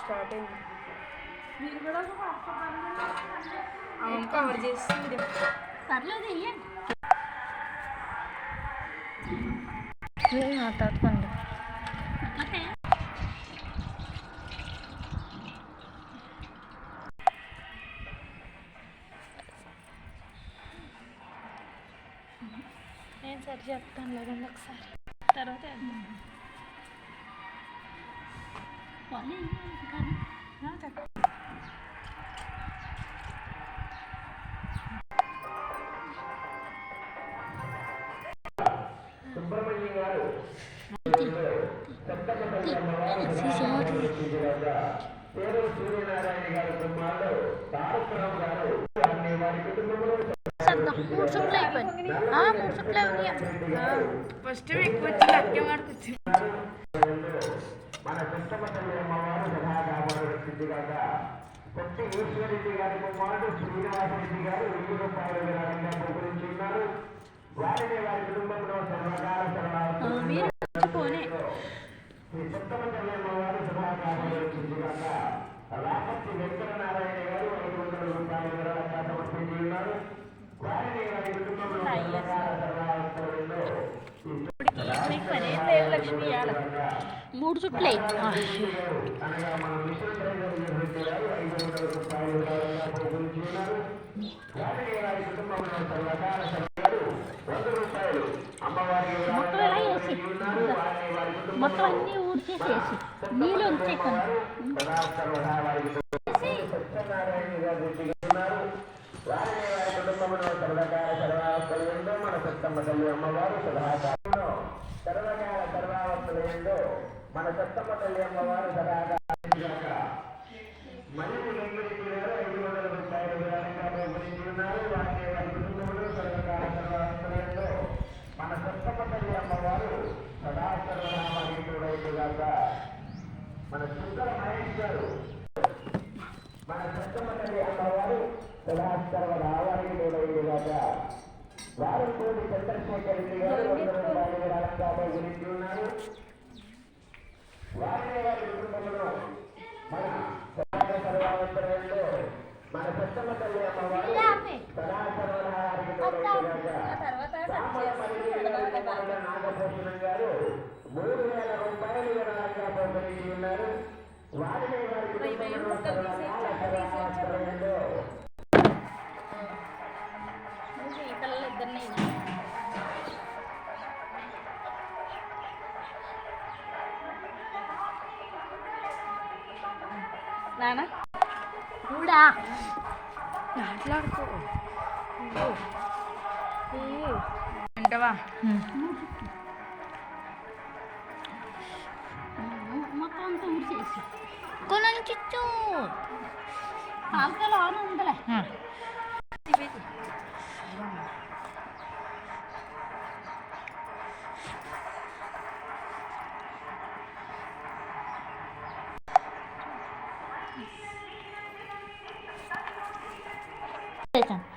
Start అయింది. మీరు కూడా అవును కవర్ చేస్తుంది. పర్లేదు ఇయ్యండి. మాట్లాడుకోండి. ఓకే నేను సరి చెప్తాను లేదండి ఒకసారి తర్వాత సుబ్రహ్మణ్యం గారు పేరు సూర్యనారాయణ గారి కుమారుడు తారకరావు గారు వారి కుటుంబంలో మూడు చుట్లు అయిపోయింది. మూడు చుట్లు ఫస్ట్ ఎక్కువ వచ్చింది అక్కే మాడుకొచ్చింది. మన కృష్ణపల్లి అమ్మవారు సభా కాపాడుతుందిగాక కొత్త ఈశ్వరెడ్డి గారి కుమారుడు శ్రీనివాసరెడ్డి గారు 1000 రూపాయల విరాళంగా బహుకరించున్నారు. వారిని వారి కుటుంబంలో సర్వకాల శ్రీ కొత్తపల్లి అమ్మవారు సభా కాపాడుతుందిగాక రాపర్తి వెంకటనారాయణ గారు 500 రూపాయల విరాళంగా సమర్పించి ఉన్నారు. వారిని వారి కుటుంబంలో సర్వకాల సర్వావస్థలలో మూడు చుట్లే మొత్తం ఎలా వేసి మొత్తం అన్నీ ఊడ్చేసేసి నీళ్ళు ఉంచేసాను. మన సత్తమ్మ అమ్మవారు సదాకాలంలో సర్వకాల సర్వావస్థలంలో మన సత్తమ్మ తల్లి అమ్మవారు సదాకాలంగా మరియు 500 రూపాయల విరాళంగా బహుకరించున్నారు. వారిని వారి కుటుంబంలో సర్వకాల సర్వావస్థలంలో మన సత్తమ్మ తల్లి అమ్మవారు సదా సర్వనామాగా మన సుందర మహేష్ గారు మన సత్తమ్మ తల్లి అమ్మవారు సదా సర్వనామాగా వారు కోటి చంద్రశేఖర్ రెడ్డి గారు 100 రూపాయల విరాళంగా బహుకరించున్నారు. వారిని వారి కుటుంబంలో మన సమాజ సర్వావస్థలంలో మన సత్తమ్మ తల్లి అమ్మవారు సదా సర్వనామానికి నాగభూషణం గారు 3000 రూపాయల విరాళంగా బహుకరించి ఉన్నారు. వారిని వారి కుటుంబంలో సర్వకాల సర్వావస్థలంలో పిల్లలు ఇద్దరిని నానా కూడా మాట్లాడుకో అంటవా మొత్తం అంతా ఊడ్చేసి కొనంచిచ్చు పాలకాయలు ఆన్ ఉందలే. చేశాను